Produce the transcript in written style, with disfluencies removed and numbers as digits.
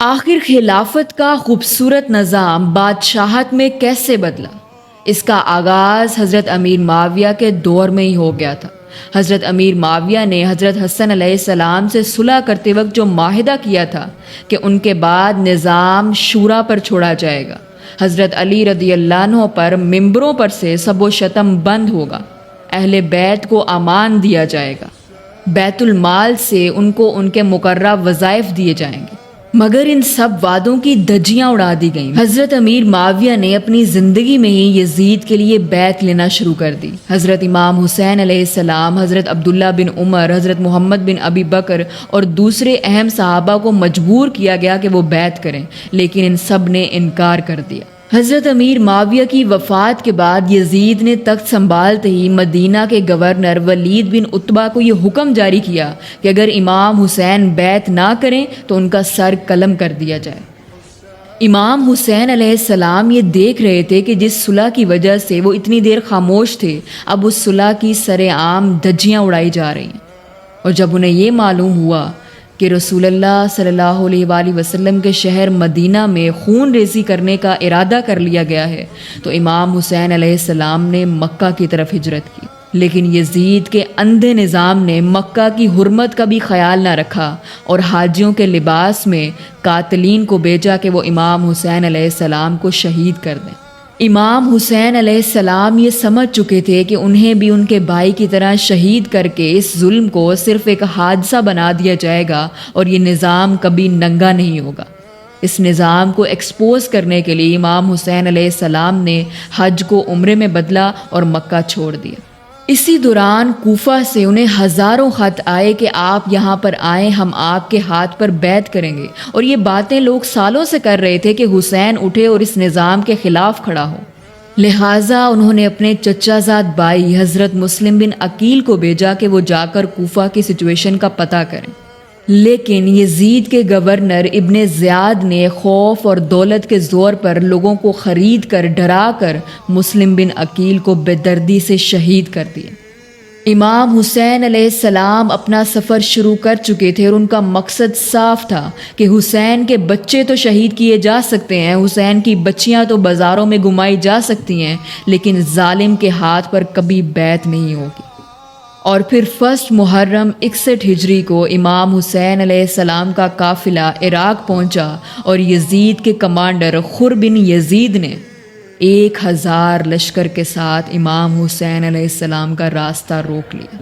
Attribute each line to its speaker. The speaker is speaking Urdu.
Speaker 1: آخر خلافت کا خوبصورت نظام بادشاہت میں کیسے بدلا؟ اس کا آغاز حضرت امیر معاویہ کے دور میں ہی ہو گیا تھا۔ حضرت امیر معاویہ نے حضرت حسن علیہ السلام سے صلح کرتے وقت جو معاہدہ کیا تھا کہ ان کے بعد نظام شورا پر چھوڑا جائے گا، حضرت علی رضی اللہ عنہ پر ممبروں پر سے سب و شتم بند ہوگا، اہل بیت کو امان دیا جائے گا، بیت المال سے ان کو ان کے مقررہ وظائف دیے جائیں گے، مگر ان سب وعدوں کی دھجیاں اڑا دی گئیں۔ حضرت امیر معاویہ نے اپنی زندگی میں ہی یزید کے لیے بیعت لینا شروع کر دی۔ حضرت امام حسین علیہ السلام، حضرت عبداللہ بن عمر، حضرت محمد بن ابی بکر اور دوسرے اہم صحابہ کو مجبور کیا گیا کہ وہ بیعت کریں، لیکن ان سب نے انکار کر دیا۔ حضرت امیر معاویہ کی وفات کے بعد یزید نے تخت سنبھالتے ہی مدینہ کے گورنر ولید بن عتبہ کو یہ حکم جاری کیا کہ اگر امام حسین بیعت نہ کریں تو ان کا سر قلم کر دیا جائے۔ امام حسین علیہ السلام یہ دیکھ رہے تھے کہ جس صلح کی وجہ سے وہ اتنی دیر خاموش تھے، اب اس صلح کی سر عام دھجیاں اڑائی جا رہی ہیں، اور جب انہیں یہ معلوم ہوا کہ رسول اللہ صلی اللہ علیہ وآلہ وسلم کے شہر مدینہ میں خون ریزی کرنے کا ارادہ کر لیا گیا ہے، تو امام حسین علیہ السلام نے مکہ کی طرف ہجرت کی۔ لیکن یزید کے اندھے نظام نے مکہ کی حرمت کا بھی خیال نہ رکھا اور حاجیوں کے لباس میں قاتلین کو بھیجا کہ وہ امام حسین علیہ السلام کو شہید کر دیں۔ امام حسین علیہ السلام یہ سمجھ چکے تھے کہ انہیں بھی ان کے بھائی کی طرح شہید کر کے اس ظلم کو صرف ایک حادثہ بنا دیا جائے گا اور یہ نظام کبھی ننگا نہیں ہوگا۔ اس نظام کو ایکسپوز کرنے کے لیے امام حسین علیہ السلام نے حج کو عمرے میں بدلا اور مکہ چھوڑ دیا۔ اسی دوران کوفہ سے انہیں ہزاروں خط آئے کہ آپ یہاں پر آئیں، ہم آپ کے ہاتھ پر بیعت کریں گے، اور یہ باتیں لوگ سالوں سے کر رہے تھے کہ حسین اٹھے اور اس نظام کے خلاف کھڑا ہو۔ لہٰذا انہوں نے اپنے چچا زاد بھائی حضرت مسلم بن عقیل کو بھیجا کہ وہ جا کر کوفہ کی سچویشن کا پتہ کریں، لیکن یزید کے گورنر ابن زیاد نے خوف اور دولت کے زور پر لوگوں کو خرید کر ڈرا کر مسلم بن عقیل کو بے دردی سے شہید کر دیا۔ امام حسین علیہ السلام اپنا سفر شروع کر چکے تھے اور ان کا مقصد صاف تھا کہ حسین کے بچے تو شہید کیے جا سکتے ہیں، حسین کی بچیاں تو بازاروں میں گھمائی جا سکتی ہیں، لیکن ظالم کے ہاتھ پر کبھی بیعت نہیں ہوگی۔ اور پھر 1 محرم 61 ہجری کو امام حسین علیہ السلام کا قافلہ عراق پہنچا اور یزید کے کمانڈر خر بن یزید نے 1000 لشکر کے ساتھ امام حسین علیہ السلام کا راستہ روک لیا۔